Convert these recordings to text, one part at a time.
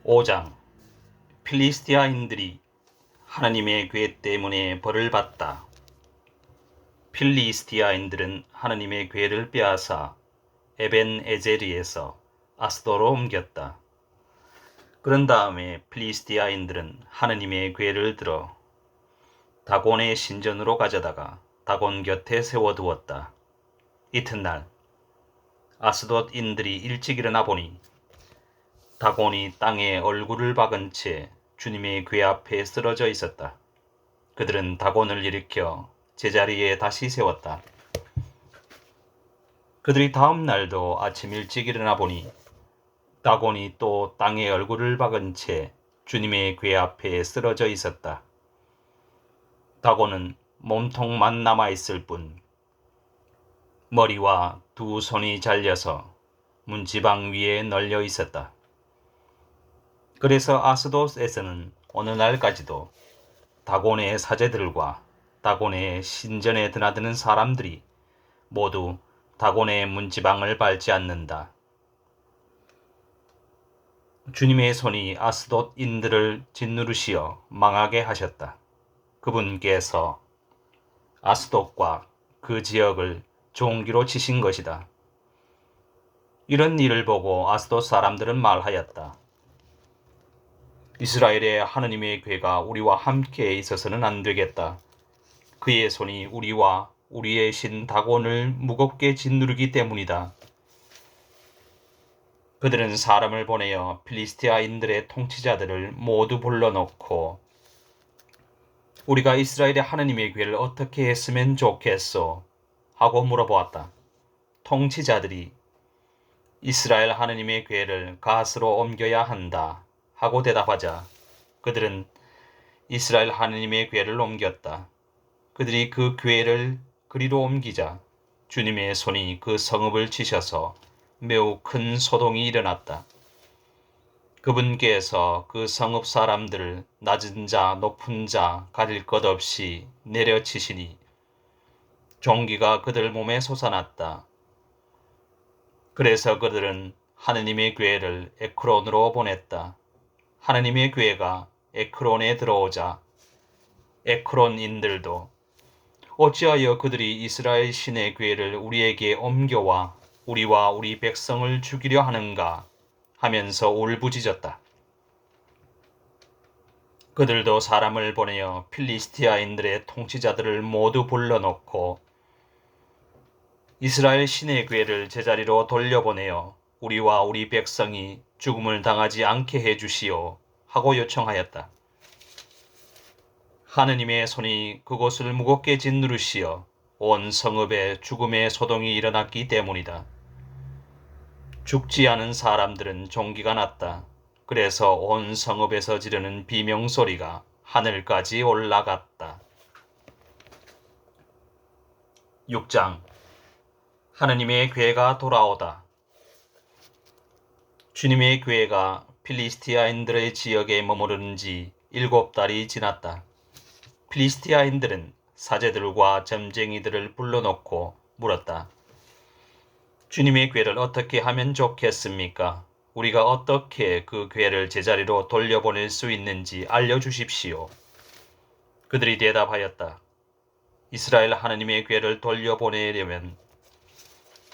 5장. 필리스티아인들이 하나님의 궤 때문에 벌을 받다. 필리스티아인들은 하나님의 궤를 빼앗아 에벤 에제리에서 아스도로 옮겼다. 그런 다음에 필리스티아인들은 하나님의 궤를 들어 다곤의 신전으로 가져다가 다곤 곁에 세워두었다. 이튿날 아스돗인들이 일찍 일어나 보니 다곤이 땅에 얼굴을 박은 채 주님의 궤 앞에 쓰러져 있었다. 그들은 다곤을 일으켜 제자리에 다시 세웠다. 그들이 다음 날도 아침 일찍 일어나 보니 다곤이 또 땅에 얼굴을 박은 채 주님의 궤 앞에 쓰러져 있었다. 다곤은 몸통만 남아있을 뿐 머리와 두 손이 잘려서 문지방 위에 널려 있었다. 그래서 아스돗에서는 오늘날까지도 다곤의 사제들과 다곤의 신전에 드나드는 사람들이 모두 다곤의 문지방을 밟지 않는다. 주님의 손이 아스돗인들을 짓누르시어 망하게 하셨다. 그분께서 아스돗과 그 지역을 종기로 치신 것이다. 이런 일을 보고 아스돗 사람들은 말하였다. 이스라엘의 하느님의 궤가 우리와 함께 있어서는 안 되겠다. 그의 손이 우리와 우리의 신 다곤을 무겁게 짓누르기 때문이다. 그들은 사람을 보내어 필리스티아인들의 통치자들을 모두 불러놓고 우리가 이스라엘의 하느님의 궤를 어떻게 했으면 좋겠소? 하고 물어보았다. 통치자들이 이스라엘 하느님의 궤를 갓으로 옮겨야 한다 하고 대답하자 그들은 이스라엘 하느님의 궤를 옮겼다. 그들이 그 궤를 그리로 옮기자 주님의 손이 그 성읍을 치셔서 매우 큰 소동이 일어났다. 그분께서 그 성읍 사람들을 낮은 자 높은 자 가릴 것 없이 내려치시니 종기가 그들 몸에 솟아났다. 그래서 그들은 하느님의 궤를 에크론으로 보냈다. 하느님의 궤가 에크론에 들어오자 에크론인들도 어찌하여 그들이 이스라엘 신의 궤를 우리에게 옮겨와 우리와 우리 백성을 죽이려 하는가 하면서 울부짖었다. 그들도 사람을 보내어 필리스티아인들의 통치자들을 모두 불러놓고 이스라엘 신의 궤를 제자리로 돌려보내어 우리와 우리 백성이 죽음을 당하지 않게 해주시오 하고 요청하였다. 하느님의 손이 그곳을 무겁게 짓누르시어 온 성읍에 죽음의 소동이 일어났기 때문이다. 죽지 않은 사람들은 종기가 났다. 그래서 온 성읍에서 지르는 비명소리가 하늘까지 올라갔다. 6장. 하느님의 궤가 돌아오다. 주님의 궤가 필리스티아인들의 지역에 머무르는 지 7달이 지났다. 필리스티아인들은 사제들과 점쟁이들을 불러놓고 물었다. 주님의 궤를 어떻게 하면 좋겠습니까? 우리가 어떻게 그 궤를 제자리로 돌려보낼 수 있는지 알려주십시오. 그들이 대답하였다. 이스라엘 하느님의 궤를 돌려보내려면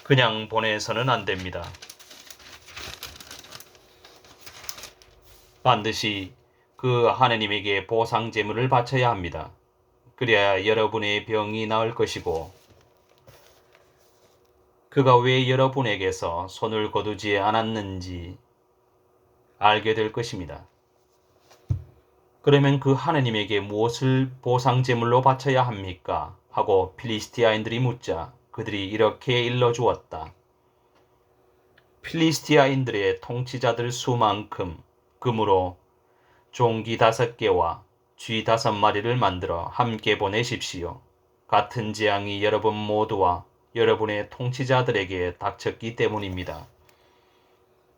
그냥 보내서는 안 됩니다. 반드시 그 하느님에게 보상 제물을 바쳐야 합니다. 그래야 여러분의 병이 나을 것이고 그가 왜 여러분에게서 손을 거두지 않았는지 알게 될 것입니다. 그러면 그 하느님에게 무엇을 보상 제물로 바쳐야 합니까? 하고 필리스티아인들이 묻자 그들이 이렇게 일러주었다. 필리스티아인들의 통치자들 수만큼 금으로 종기 5개와 쥐 5마리를 만들어 함께 보내십시오. 같은 재앙이 여러분 모두와 여러분의 통치자들에게 닥쳤기 때문입니다.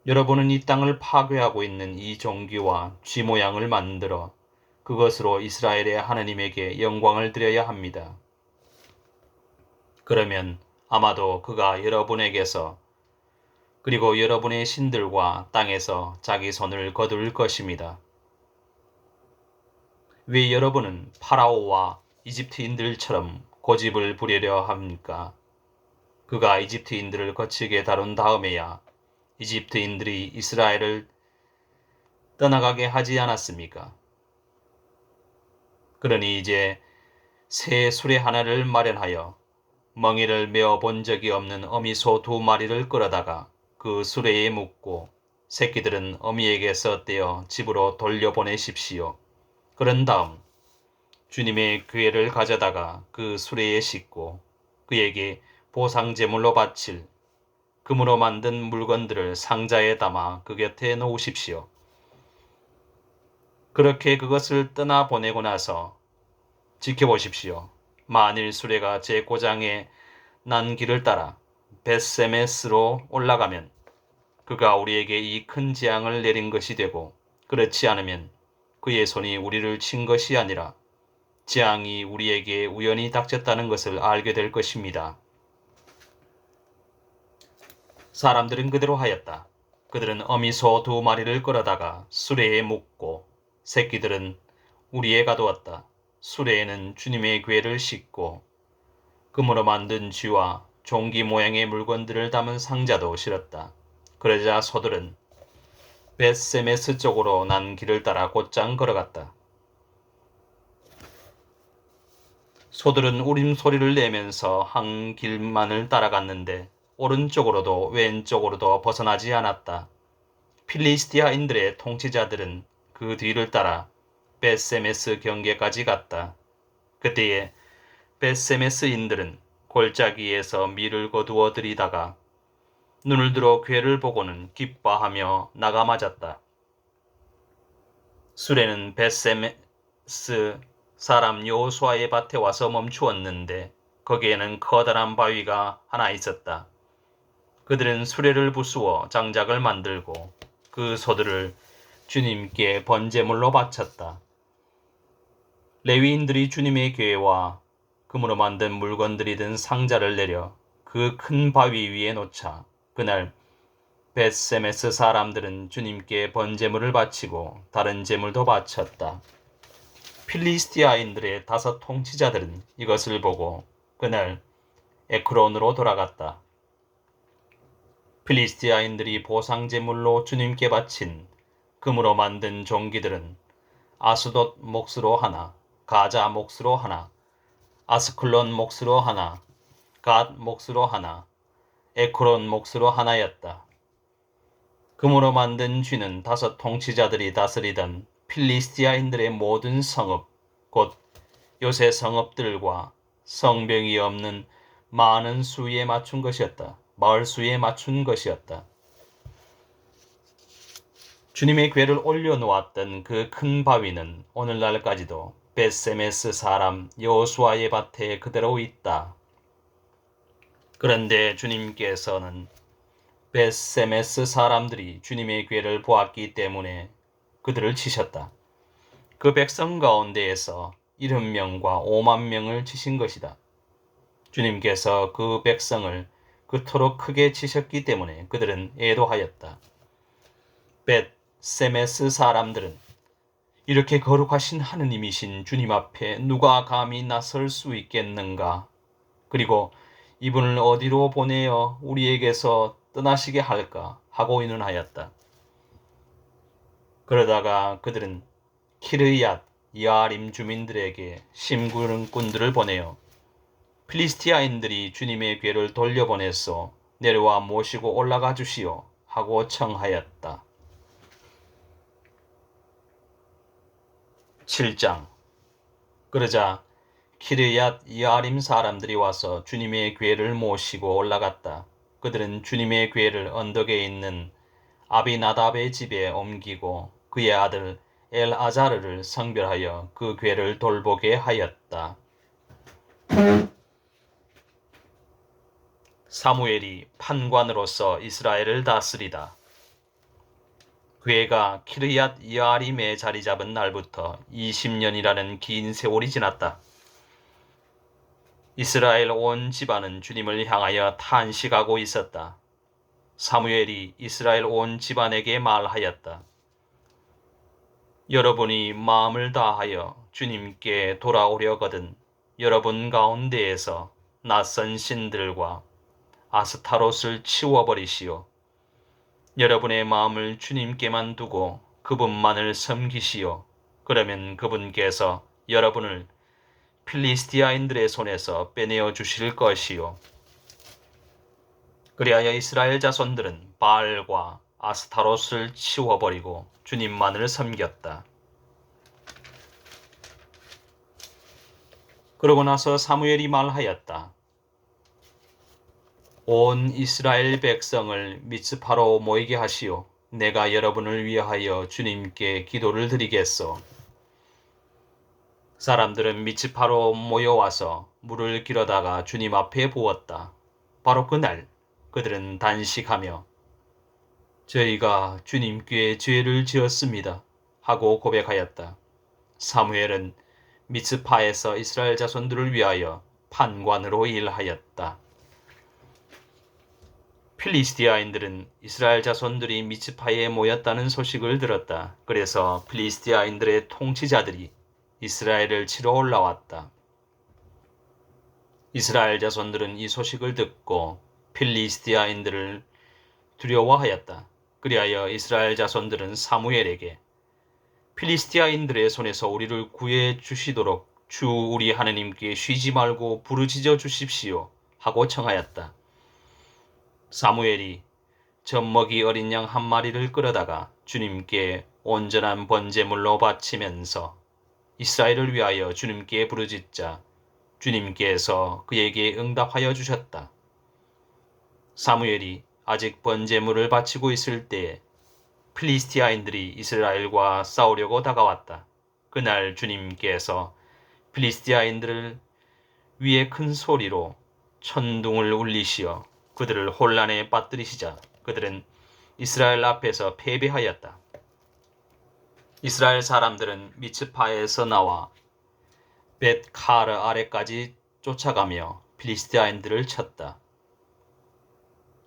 여러분은 이 땅을 파괴하고 있는 이 종기와 쥐 모양을 만들어 그것으로 이스라엘의 하느님에게 영광을 드려야 합니다. 그러면 아마도 그가 여러분에게서 그리고 여러분의 신들과 땅에서 자기 손을 거둘 것입니다. 왜 여러분은 파라오와 이집트인들처럼 고집을 부리려 합니까? 그가 이집트인들을 거칠게 다룬 다음에야 이집트인들이 이스라엘을 떠나가게 하지 않았습니까? 그러니 이제 새 수레 하나를 마련하여 멍에를 메어 본 적이 없는 어미소 2마리를 끌어다가 그 수레에 묶고 새끼들은 어미에게서 떼어 집으로 돌려보내십시오. 그런 다음 주님의 궤를 가져다가 그 수레에 싣고 그에게 보상제물로 바칠 금으로 만든 물건들을 상자에 담아 그 곁에 놓으십시오. 그렇게 그것을 떠나 보내고 나서 지켜보십시오. 만일 수레가 제 고장에 난 길을 따라 벳세메스로 올라가면 그가 우리에게 이 큰 재앙을 내린 것이 되고, 그렇지 않으면 그의 손이 우리를 친 것이 아니라 재앙이 우리에게 우연히 닥쳤다는 것을 알게 될 것입니다. 사람들은 그대로 하였다. 그들은 어미소 2마리를 끌어다가 수레에 묶고 새끼들은 우리에 가두었다. 수레에는 주님의 궤를 싣고 금으로 만든 쥐와 종기 모양의 물건들을 담은 상자도 실었다. 그러자 소들은 벳세메스 쪽으로 난 길을 따라 곧장 걸어갔다. 소들은 울음소리를 내면서 한 길만을 따라갔는데 오른쪽으로도 왼쪽으로도 벗어나지 않았다. 필리스티아인들의 통치자들은 그 뒤를 따라 벳세메스 경계까지 갔다. 그때에 벳세메스인들은 골짜기에서 밀을 거두어 들이다가 눈을 들어 궤를 보고는 기뻐하며 나가맞았다. 수레는 벳세메스 사람 여호수아의 밭에 와서 멈추었는데 거기에는 커다란 바위가 하나 있었다. 그들은 수레를 부수어 장작을 만들고 그 소들을 주님께 번제물로 바쳤다. 레위인들이 주님의 궤와 금으로 만든 물건들이 든 상자를 내려 그 큰 바위 위에 놓자 그날 벳세메스 사람들은 주님께 번제물을 바치고 다른 제물도 바쳤다. 필리스티아인들의 5 통치자들은 이것을 보고 그날 에크론으로 돌아갔다. 필리스티아인들이 보상제물로 주님께 바친 금으로 만든 종기들은 아스돗 몫으로 하나, 가자 몫으로 하나, 아스클론 몫으로 하나, 갓 몫으로 하나, 에크론 몫으로 하나였다. 금으로 만든 쥐는 5 통치자들이 다스리던 필리스티아인들의 모든 성읍, 곧 요새 성읍들과 성벽이 없는 많은 수에 맞춘 것이었다. 마을 수에 맞춘 것이었다. 주님의 궤를 올려놓았던 그 큰 바위는 오늘날까지도 벳세메스 사람 여호수아의 밭에 그대로 있다. 그런데 주님께서는 벳세메스 사람들이 주님의 궤를 보았기 때문에 그들을 치셨다. 그 백성 가운데에서 70명과 5만 명을 치신 것이다. 주님께서 그 백성을 그토록 크게 치셨기 때문에 그들은 애도하였다. 벳세메스 사람들은 이렇게 거룩하신 하느님이신 주님 앞에 누가 감히 나설 수 있겠는가? 그리고 이분을 어디로 보내어 우리에게서 떠나시게 할까? 하고 의논하였다. 그러다가 그들은 키르얏 여아림 주민들에게 심부름꾼들을 보내어 필리스티아인들이 주님의 궤를 돌려보내서 내려와 모시고 올라가 주시오 하고 청하였다. 7장. 그러자 키르얏 여아림 사람들이 와서 주님의 궤를 모시고 올라갔다. 그들은 주님의 궤를 언덕에 있는 아비나답의 집에 옮기고 그의 아들 엘아자르를 성별하여 그 궤를 돌보게 하였다. 사무엘이 판관으로서 이스라엘을 다스리다. 궤가 키르얏 여아림에 자리 잡은 날부터 20년이라는 긴 세월이 지났다. 이스라엘 온 집안은 주님을 향하여 탄식하고 있었다. 사무엘이 이스라엘 온 집안에게 말하였다. 여러분이 마음을 다하여 주님께 돌아오려거든 여러분 가운데에서 낯선 신들과 아스타롯을 치워버리시오. 여러분의 마음을 주님께만 두고 그분만을 섬기시오. 그러면 그분께서 여러분을 필리스티아인들의 손에서 빼내어 주실 것이요. 그리하여 이스라엘 자손들은 바알과 아스타롯을 치워버리고 주님만을 섬겼다. 그러고 나서 사무엘이 말하였다. 온 이스라엘 백성을 미츠파로 모이게 하시오. 내가 여러분을 위하여 주님께 기도를 드리겠소. 사람들은 미츠파로 모여와서 물을 길어다가 주님 앞에 부었다. 바로 그날 그들은 단식하며 저희가 주님께 죄를 지었습니다 하고 고백하였다. 사무엘은 미츠파에서 이스라엘 자손들을 위하여 판관으로 일하였다. 필리스티아인들은 이스라엘 자손들이 미츠파에 모였다는 소식을 들었다. 그래서 필리스티아인들의 통치자들이 이스라엘을 치러 올라왔다. 이스라엘 자손들은 이 소식을 듣고 필리스티아인들을 두려워하였다. 그리하여 이스라엘 자손들은 사무엘에게 필리스티아인들의 손에서 우리를 구해 주시도록 주 우리 하느님께 쉬지 말고 부르짖어 주십시오 하고 청하였다. 사무엘이 젖먹이 어린 양 한 마리를 끌어다가 주님께 온전한 번제물로 바치면서 이스라엘을 위하여 주님께 부르짖자 주님께서 그에게 응답하여 주셨다. 사무엘이 아직 번제물을 바치고 있을 때에 필리스티아인들이 이스라엘과 싸우려고 다가왔다. 그날 주님께서 필리스티아인들을 위에 큰 소리로 천둥을 울리시어 그들을 혼란에 빠뜨리시자 그들은 이스라엘 앞에서 패배하였다. 이스라엘 사람들은 미츠파에서 나와 벳카르 아래까지 쫓아가며 필리스티아인들을 쳤다.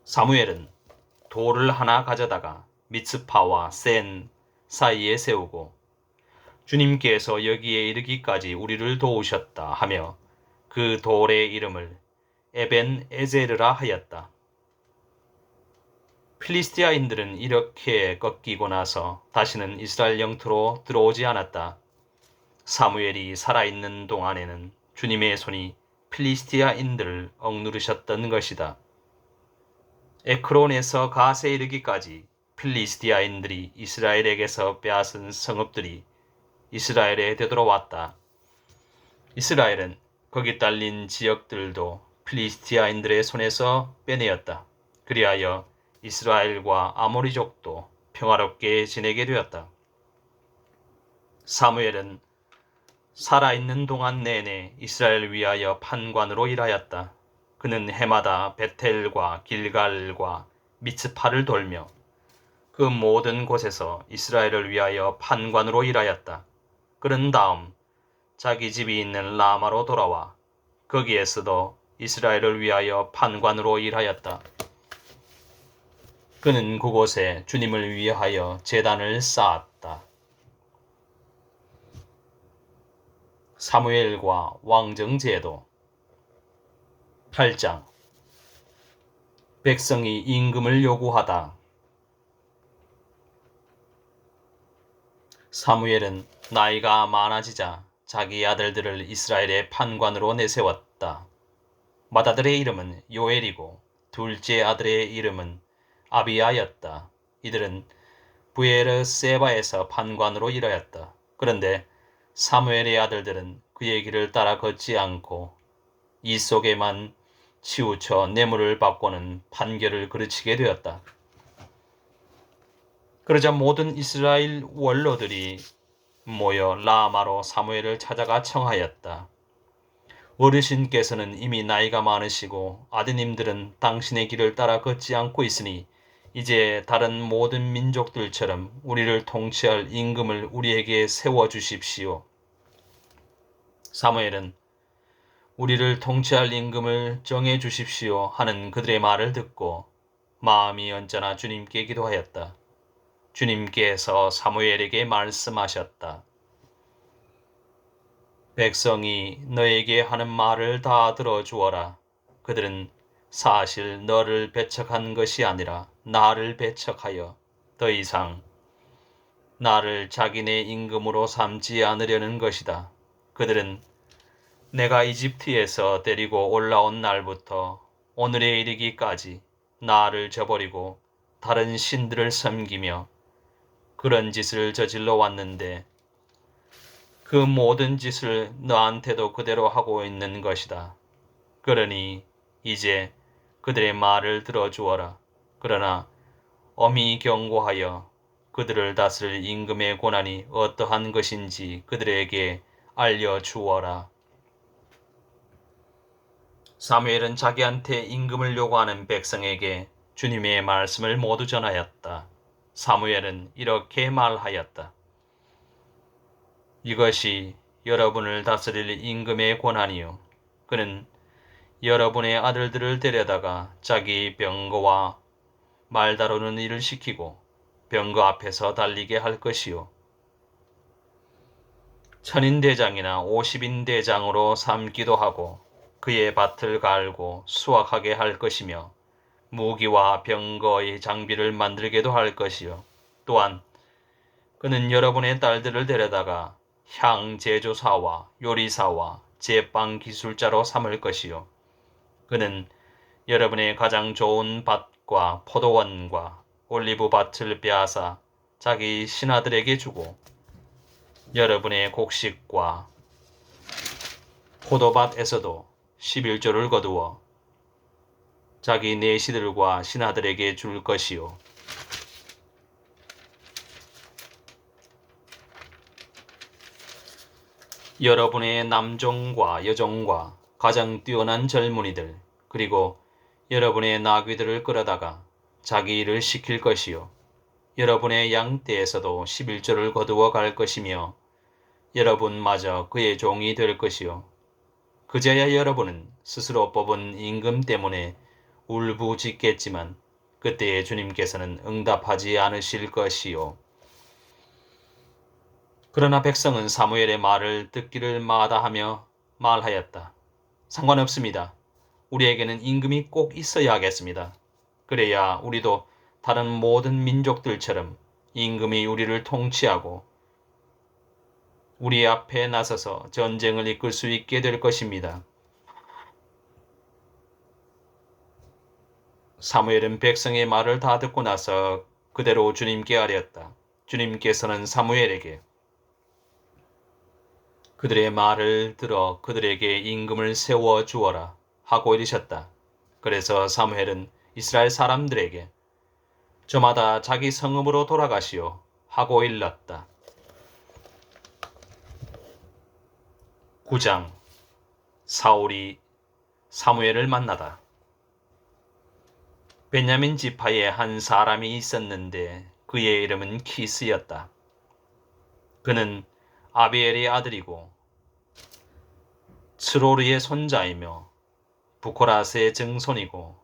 사무엘은 돌을 하나 가져다가 미츠파와 센 사이에 세우고 주님께서 여기에 이르기까지 우리를 도우셨다 하며 그 돌의 이름을 에벤 에제르라 하였다. 필리스티아인들은 이렇게 꺾이고 나서 다시는 이스라엘 영토로 들어오지 않았다. 사무엘이 살아있는 동안에는 주님의 손이 필리스티아인들을 억누르셨던 것이다. 에크론에서 가세에 이르기까지 필리스티아인들이 이스라엘에게서 빼앗은 성읍들이 이스라엘에 되돌아왔다. 이스라엘은 거기 딸린 지역들도 필리스티아인들의 손에서 빼내었다. 그리하여 이스라엘과 아모리족도 평화롭게 지내게 되었다. 사무엘은 살아있는 동안 내내 이스라엘을 위하여 판관으로 일하였다. 그는 해마다 베텔과 길갈과 미츠파를 돌며 그 모든 곳에서 이스라엘을 위하여 판관으로 일하였다. 그런 다음 자기 집이 있는 라마로 돌아와 거기에서도 이스라엘을 위하여 판관으로 일하였다. 그는 그곳에 주님을 위하여 제단을 쌓았다. 사무엘과 왕정제도 8장 백성이 임금을 요구하다. 사무엘은 나이가 많아지자 자기 아들들을 이스라엘의 판관으로 내세웠다. 맏아들의 이름은 요엘이고 둘째 아들의 이름은 아비야였다. 이들은 부에르세바에서 판관으로 일하였다. 그런데 사무엘의 아들들은 그의 길을 따라 걷지 않고 이 속에만 치우쳐 뇌물을 받고는 판결을 그르치게 되었다. 그러자 모든 이스라엘 원로들이 모여 라마로 사무엘을 찾아가 청하였다. 어르신께서는 이미 나이가 많으시고 아드님들은 당신의 길을 따라 걷지 않고 있으니 이제 다른 모든 민족들처럼 우리를 통치할 임금을 우리에게 세워주십시오. 사무엘은 우리를 통치할 임금을 정해주십시오 하는 그들의 말을 듣고 마음이 언짢아 주님께 기도하였다. 주님께서 사무엘에게 말씀하셨다. 백성이 너에게 하는 말을 다 들어주어라. 그들은 사실 너를 배척한 것이 아니라 나를 배척하여 더 이상 나를 자기네 임금으로 삼지 않으려는 것이다. 그들은 내가 이집트에서 데리고 올라온 날부터 오늘에 이르기까지 나를 저버리고 다른 신들을 섬기며 그런 짓을 저질러 왔는데 그 모든 짓을 너한테도 그대로 하고 있는 것이다. 그러니 이제 그들의 말을 들어주어라. 그러나 엄히 경고하여 그들을 다스릴 임금의 권한이 어떠한 것인지 그들에게 알려주어라. 사무엘은 자기한테 임금을 요구하는 백성에게 주님의 말씀을 모두 전하였다. 사무엘은 이렇게 말하였다. 이것이 여러분을 다스릴 임금의 권한이요. 그는 여러분의 아들들을 데려다가 자기 병거와 말 다루는 일을 시키고 병거 앞에서 달리게 할 것이요. 천인대장이나 50인대장으로 삼기도 하고 그의 밭을 갈고 수확하게 할 것이며 무기와 병거의 장비를 만들게도 할 것이요. 또한 그는 여러분의 딸들을 데려다가 향 제조사와 요리사와 제빵 기술자로 삼을 것이요. 그는 여러분의 가장 좋은 밭과 포도원과 올리브 밭을 빼앗아 자기 신하들에게 주고 여러분의 곡식과 포도밭에서도 11조를 거두어 자기 내시들과 신하들에게 줄 것이요. 여러분의 남종과 여종과 가장 뛰어난 젊은이들 그리고 여러분의 나귀들을 끌어다가 자기 일을 시킬 것이요. 여러분의 양떼에서도 11조를 거두어 갈 것이며 여러분마저 그의 종이 될 것이요. 그제야 여러분은 스스로 뽑은 임금 때문에 울부짖겠지만 그때에 주님께서는 응답하지 않으실 것이요. 그러나 백성은 사무엘의 말을 듣기를 마다하며 말하였다. 상관없습니다. 우리에게는 임금이 꼭 있어야 하겠습니다. 그래야 우리도 다른 모든 민족들처럼 임금이 우리를 통치하고 우리 앞에 나서서 전쟁을 이끌 수 있게 될 것입니다. 사무엘은 백성의 말을 다 듣고 나서 그대로 주님께 아뢰었다. 주님께서는 사무엘에게 그들의 말을 들어 그들에게 임금을 세워 주어라 하고 이르셨다. 그래서 사무엘은 이스라엘 사람들에게 저마다 자기 성읍으로 돌아가시오 하고 일렀다. 9장 사울이 사무엘을 만나다. 베냐민 지파에 한 사람이 있었는데 그의 이름은 키스였다. 그는 아비엘의 아들이고 스로르의 손자이며 부코라스의 증손이고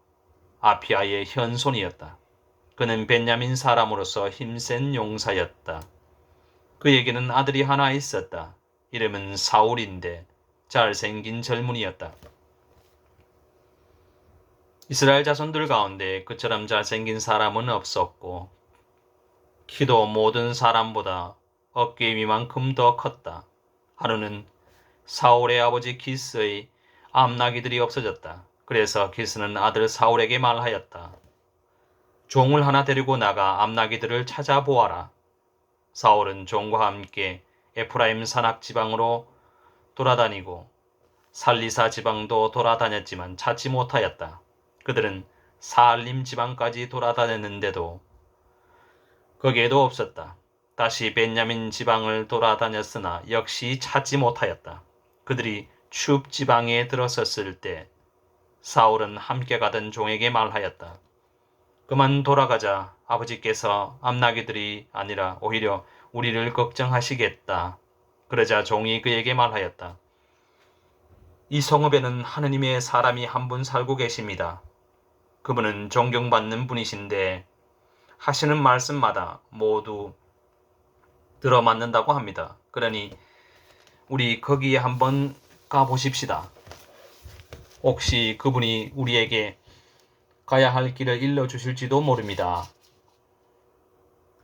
아피아의 현손이었다. 그는 베냐민 사람으로서 힘센 용사였다. 그에게는 아들이 하나 있었다. 이름은 사울인데 잘생긴 젊은이였다. 이스라엘 자손들 가운데 그처럼 잘생긴 사람은 없었고 키도 모든 사람보다 어깨 위만큼 더 컸다. 하루는 사울의 아버지 기스의 암나기들이 없어졌다. 그래서 기스는 아들 사울에게 말하였다. 종을 하나 데리고 나가 암나기들을 찾아보아라. 사울은 종과 함께 에프라임 산악 지방으로 돌아다니고 살리사 지방도 돌아다녔지만 찾지 못하였다. 그들은 사알림 지방까지 돌아다녔는데도 거기에도 없었다. 다시 벤야민 지방을 돌아다녔으나 역시 찾지 못하였다. 그들이 춥 지방에 들어섰을 때 사울은 함께 가던 종에게 말하였다. 그만 돌아가자. 아버지께서 암나기들이 아니라 오히려 우리를 걱정하시겠다. 그러자 종이 그에게 말하였다. 이 성읍에는 하느님의 사람이 한 분 살고 계십니다. 그분은 존경받는 분이신데 하시는 말씀마다 모두 들어맞는다고 합니다. 그러니 우리 거기에 한번 가보십시다. 혹시 그분이 우리에게 가야 할 길을 일러주실지도 모릅니다.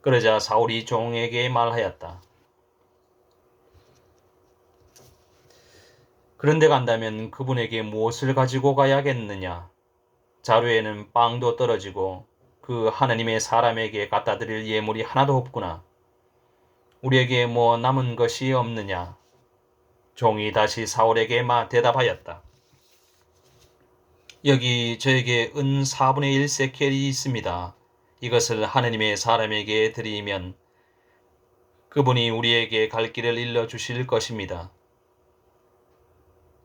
그러자 사울이 종에게 말하였다. 그런데 간다면 그분에게 무엇을 가지고 가야겠느냐? 자루에는 빵도 떨어지고 그 하나님의 사람에게 갖다 드릴 예물이 하나도 없구나. 우리에게 뭐 남은 것이 없느냐? 종이 다시 사울에게 대답하였다. 여기 저에게 은 4분의 1 세켈이 있습니다. 이것을 하나님의 사람에게 드리면 그분이 우리에게 갈 길을 일러주실 것입니다.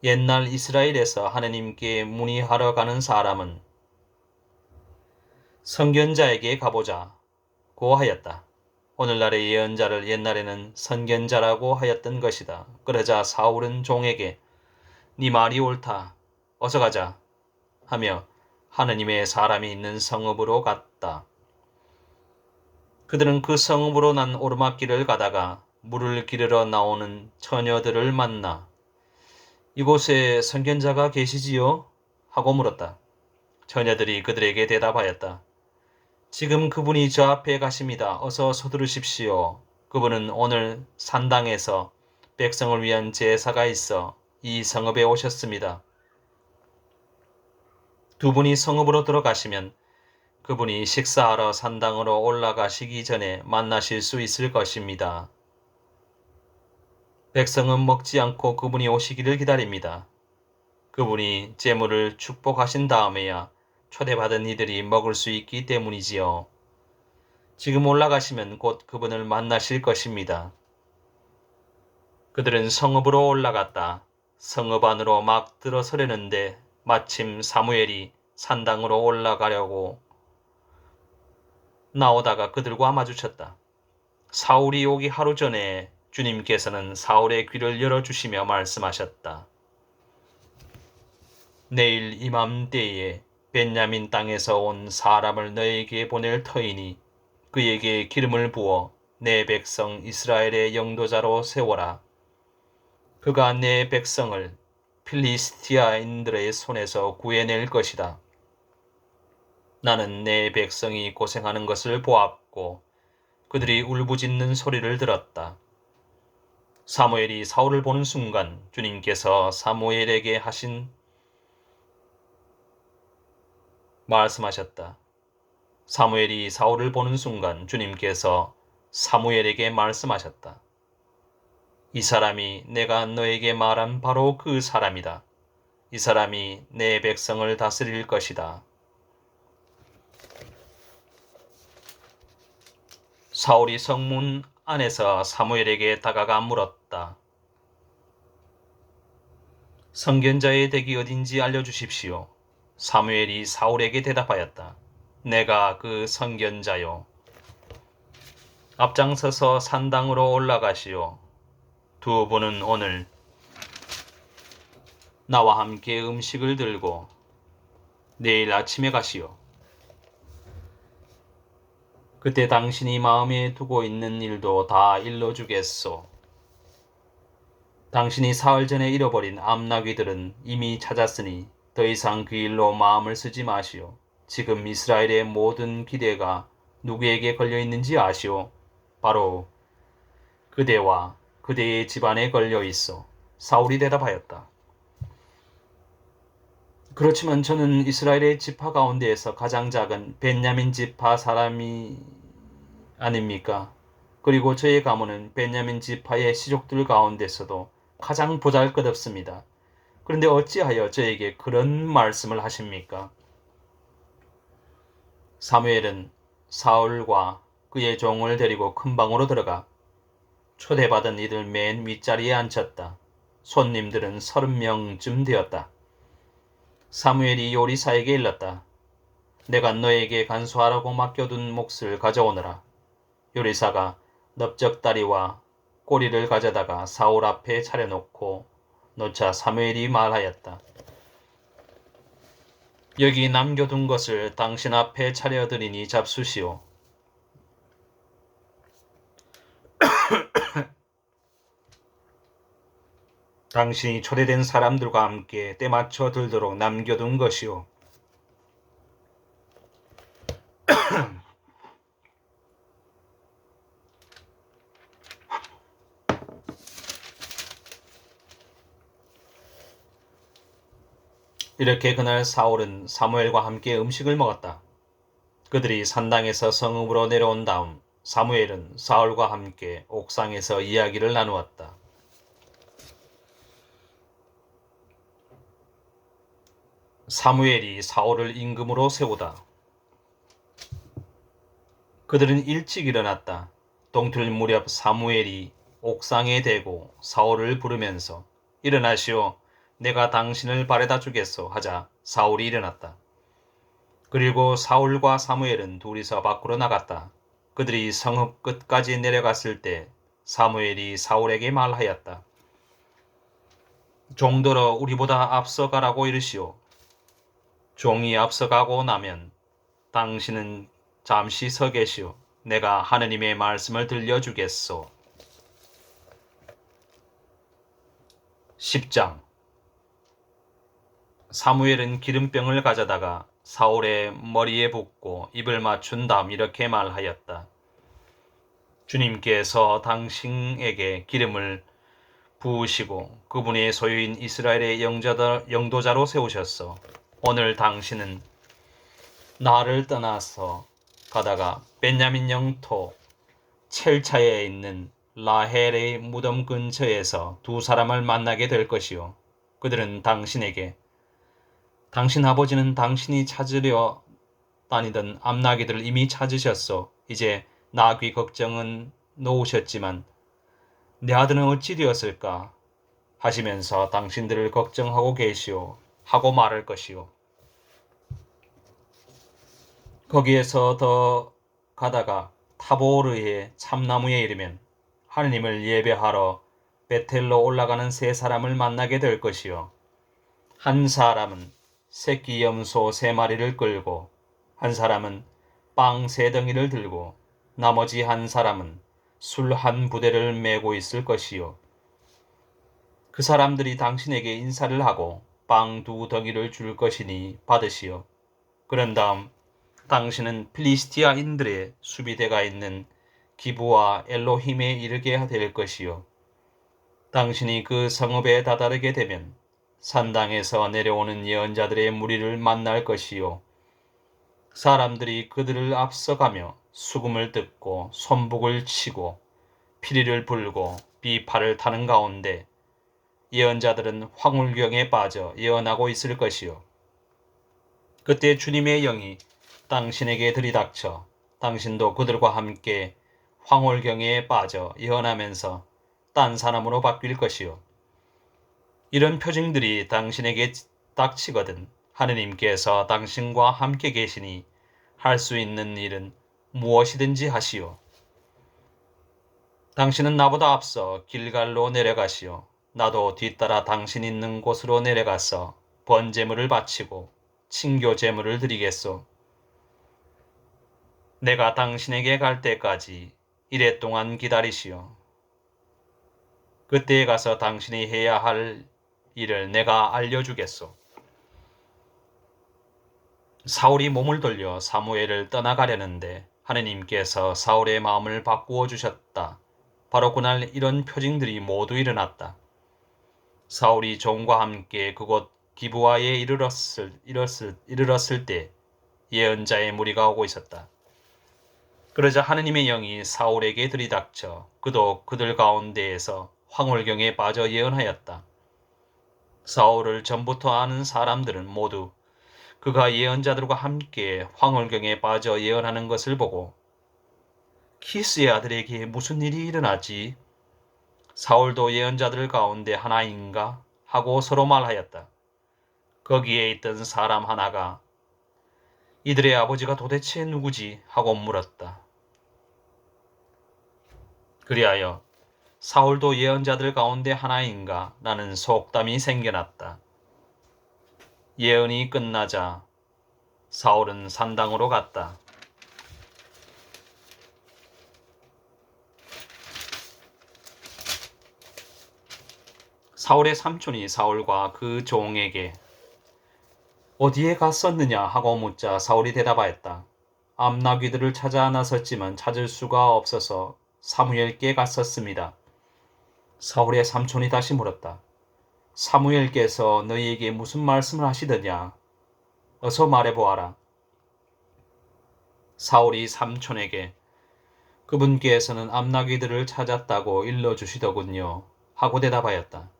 옛날 이스라엘에서 하나님께 문의하러 가는 사람은 선견자에게 가보자 고 하였다. 오늘날의 예언자를 옛날에는 선견자라고 하였던 것이다. 그러자 사울은 종에게 네 말이 옳다. 어서 가자 하며 하느님의 사람이 있는 성읍으로 갔다. 그들은 그 성읍으로 난 오르막길을 가다가 물을 기르러 나오는 처녀들을 만나 이곳에 선견자가 계시지요? 하고 물었다. 처녀들이 그들에게 대답하였다. 지금 그분이 저 앞에 가십니다. 어서 서두르십시오. 그분은 오늘 산당에서 백성을 위한 제사가 있어 이 성읍에 오셨습니다. 두 분이 성읍으로 들어가시면 그분이 식사하러 산당으로 올라가시기 전에 만나실 수 있을 것입니다. 백성은 먹지 않고 그분이 오시기를 기다립니다. 그분이 제물을 축복하신 다음에야 초대받은 이들이 먹을 수 있기 때문이지요. 지금 올라가시면 곧 그분을 만나실 것입니다. 그들은 성읍으로 올라갔다. 성읍 안으로 막 들어서려는데 마침 사무엘이 산당으로 올라가려고 나오다가 그들과 마주쳤다. 사울이 오기 하루 전에 주님께서는 사울의 귀를 열어주시며 말씀하셨다. 내일 이맘때에 벤야민 땅에서 온 사람을 너에게 보낼 터이니 그에게 기름을 부어 내 백성 이스라엘의 영도자로 세워라. 그가 내 백성을 필리스티아인들의 손에서 구해낼 것이다. 나는 내 백성이 고생하는 것을 보았고 그들이 울부짖는 소리를 들었다. 사무엘이 사울을 보는 순간 주님께서 사무엘에게 말씀하셨다. 사무엘이 사울을 보는 순간 주님께서 사무엘에게 말씀하셨다. 이 사람이 내가 너에게 말한 바로 그 사람이다. 이 사람이 내 백성을 다스릴 것이다. 사울이 성문 안에서 사무엘에게 다가가 물었다. 선견자의 댁이 어딘지 알려주십시오. 사무엘이 사울에게 대답하였다. 내가 그 선견자요. 앞장서서 산당으로 올라가시오. 두 분은 오늘 나와 함께 음식을 들고 내일 아침에 가시오. 그때 당신이 마음에 두고 있는 일도 다 일러주겠소. 당신이 사흘 전에 잃어버린 암나귀들은 이미 찾았으니 더 이상 그 일로 마음을 쓰지 마시오. 지금 이스라엘의 모든 기대가 누구에게 걸려 있는지 아시오? 바로 그대와 그대의 집안에 걸려 있어. 사울이 대답하였다. 그렇지만 저는 이스라엘의 지파 가운데에서 가장 작은 벤야민 지파 사람이 아닙니까? 그리고 저의 가문은 벤야민 지파의 시족들 가운데서도 가장 보잘것없습니다. 그런데 어찌하여 저에게 그런 말씀을 하십니까? 사무엘은 사울과 그의 종을 데리고 큰 방으로 들어가 초대받은 이들 맨 윗자리에 앉혔다. 손님들은 30명쯤 되었다. 사무엘이 요리사에게 일렀다. 내가 너에게 간수하라고 맡겨둔 몫을 가져오너라. 요리사가 넓적다리와 꼬리를 가져다가 사울 앞에 차려놓고 놓자 사무엘이 말하였다. 여기 남겨둔 것을 당신 앞에 차려드리니 잡수시오. 당신이 초대된 사람들과 함께 때맞춰 들도록 남겨둔 것이오. 이렇게 그날 사울은 사무엘과 함께 음식을 먹었다. 그들이 산당에서 성읍으로 내려온 다음 사무엘은 사울과 함께 옥상에서 이야기를 나누었다. 사무엘이 사울을 임금으로 세우다. 그들은 일찍 일어났다. 동틀 무렵 사무엘이 옥상에 대고 사울을 부르면서 일어나시오. 내가 당신을 바래다 주겠소 하자 사울이 일어났다. 그리고 사울과 사무엘은 둘이서 밖으로 나갔다. 그들이 성읍 끝까지 내려갔을 때 사무엘이 사울에게 말하였다. 종들어 우리보다 앞서가라고 이르시오. 종이 앞서가고 나면 당신은 잠시 서 계시오. 내가 하느님의 말씀을 들려주겠소. 10장 사무엘은 기름병을 가져다가 사울의 머리에 붓고 입을 맞춘 다음 이렇게 말하였다. 주님께서 당신에게 기름을 부으시고 그분의 소유인 이스라엘의 영도자로 세우셨소. 오늘 당신은 나를 떠나서 가다가 베냐민 영토 첼차에 있는 라헬의 무덤 근처에서 두 사람을 만나게 될 것이요. 그들은 당신에게 당신 아버지는 당신이 찾으려 다니던 암나귀들을 이미 찾으셨소. 이제 나귀 걱정은 놓으셨지만 내 아들은 어찌 되었을까 하시면서 당신들을 걱정하고 계시오 하고 말할 것이요. 거기에서 더 가다가 타보르의 참나무에 이르면 하느님을 예배하러 베텔로 올라가는 세 사람을 만나게 될 것이요. 한 사람은 새끼 염소 3마리를 끌고 한 사람은 빵 3덩이를 들고 나머지 한 사람은 술 1부대를 메고 있을 것이요. 그 사람들이 당신에게 인사를 하고 빵 2덩이를 줄 것이니 받으시오. 그런 다음 당신은 필리스티아인들의 수비대가 있는 기브와 엘로힘에 이르게 될 것이요. 당신이 그 성읍에 다다르게 되면 산당에서 내려오는 예언자들의 무리를 만날 것이요. 사람들이 그들을 앞서가며 수금을 뜯고 손북을 치고 피리를 불고 비파를 타는 가운데 예언자들은 황홀경에 빠져 예언하고 있을 것이요. 그때 주님의 영이 당신에게 들이닥쳐 당신도 그들과 함께 황홀경에 빠져 예언하면서 딴 사람으로 바뀔 것이요. 이런 표징들이 당신에게 닥치거든 하느님께서 당신과 함께 계시니 할 수 있는 일은 무엇이든지 하시오. 당신은 나보다 앞서 길갈로 내려가시오. 나도 뒤따라 당신 있는 곳으로 내려가서 번제물을 바치고 친교 제물을 드리겠소. 내가 당신에게 갈 때까지 이래 동안 기다리시오. 그때에 가서 당신이 해야 할 일을 내가 알려주겠소. 사울이 몸을 돌려 사무엘을 떠나가려는데 하느님께서 사울의 마음을 바꾸어 주셨다. 바로 그날 이런 표징들이 모두 일어났다. 사울이 종과 함께 그곳 기브아에 이르렀을 때 예언자의 무리가 오고 있었다. 그러자 하느님의 영이 사울에게 들이닥쳐 그도 그들 가운데에서 황홀경에 빠져 예언하였다. 사울을 전부터 아는 사람들은 모두 그가 예언자들과 함께 황홀경에 빠져 예언하는 것을 보고 키스의 아들에게 무슨 일이 일어나지? 사울도 예언자들 가운데 하나인가? 하고 서로 말하였다. 거기에 있던 사람 하나가 이들의 아버지가 도대체 누구지? 하고 물었다. 그리하여 사울도 예언자들 가운데 하나인가? 라는 속담이 생겨났다. 예언이 끝나자 사울은 산당으로 갔다. 사울의 삼촌이 사울과 그 종에게 어디에 갔었느냐 하고 묻자 사울이 대답하였다. 암나귀들을 찾아 나섰지만 찾을 수가 없어서 사무엘께 갔었습니다. 사울의 삼촌이 다시 물었다. 사무엘께서 너희에게 무슨 말씀을 하시더냐? 어서 말해보아라. 사울이 삼촌에게 그분께서는 암나귀들을 찾았다고 일러주시더군요 하고 대답하였다.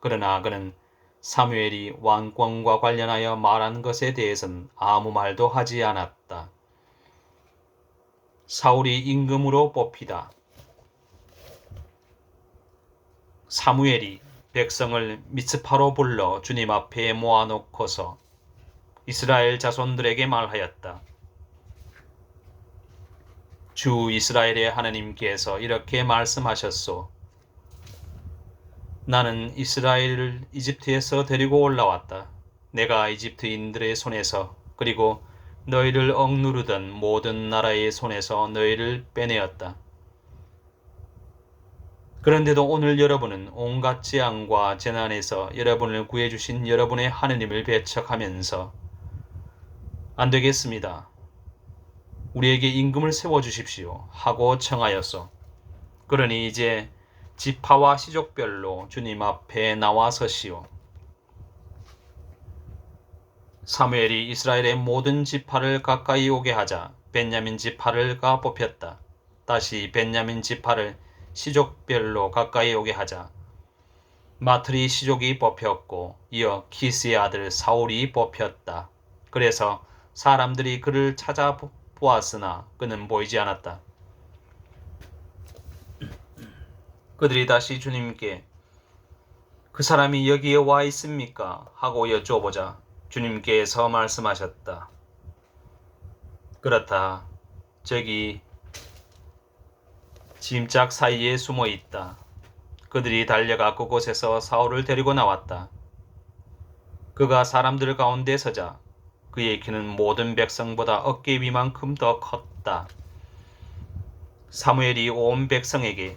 그러나 그는 사무엘이 왕권과 관련하여 말한 것에 대해서는 아무 말도 하지 않았다. 사울이 임금으로 뽑히다. 사무엘이 백성을 미스파로 불러 주님 앞에 모아놓고서 이스라엘 자손들에게 말하였다. 주 이스라엘의 하나님께서 이렇게 말씀하셨소. 나는 이스라엘을 이집트에서 데리고 올라왔다. 내가 이집트인들의 손에서 그리고 너희를 억누르던 모든 나라의 손에서 너희를 빼내었다. 그런데도 오늘 여러분은 온갖 재앙과 재난에서 여러분을 구해주신 여러분의 하느님을 배척하면서 안 되겠습니다. 우리에게 임금을 세워주십시오 하고 청하였소. 그러니 이제 지파와 시족별로 주님 앞에 나와서시오. 사무엘이 이스라엘의 모든 지파를 가까이 오게 하자 베냐민 지파를 뽑혔다. 다시 베냐민 지파를 시족별로 가까이 오게 하자 마트리 시족이 뽑혔고 이어 키스의 아들 사울이 뽑혔다. 그래서 사람들이 그를 찾아보았으나 그는 보이지 않았다. 그들이 다시 주님께 그 사람이 여기에 와 있습니까? 하고 여쭤보자 주님께서 말씀하셨다. 그렇다. 저기 짐짝 사이에 숨어 있다. 그들이 달려가 그곳에서 사울을 데리고 나왔다. 그가 사람들 가운데 서자 그의 키는 모든 백성보다 어깨 위만큼 더 컸다. 사무엘이 온 백성에게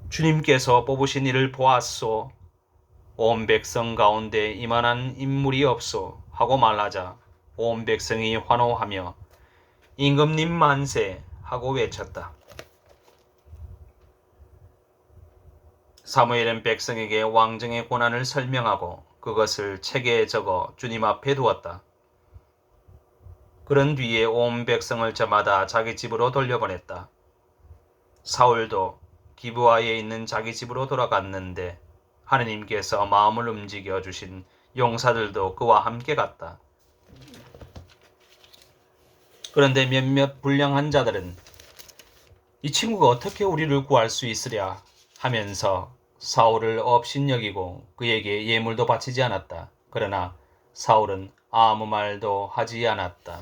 주님께서 뽑으신 이를 보았소. 온 백성 가운데 이만한 인물이 없소 하고 말하자 온 백성이 환호하며 임금님 만세 하고 외쳤다. 사무엘은 백성에게 왕정의 고난을 설명하고 그것을 책에 적어 주님 앞에 두었다. 그런 뒤에 온 백성을 저마다 자기 집으로 돌려보냈다. 사울도 기브아에 있는 자기 집으로 돌아갔는데 하느님께서 마음을 움직여 주신 용사들도 그와 함께 갔다. 그런데 몇몇 불량한 자들은 이 친구가 어떻게 우리를 구할 수 있으랴 하면서 사울을 업신여기고 그에게 예물도 바치지 않았다. 그러나 사울은 아무 말도 하지 않았다.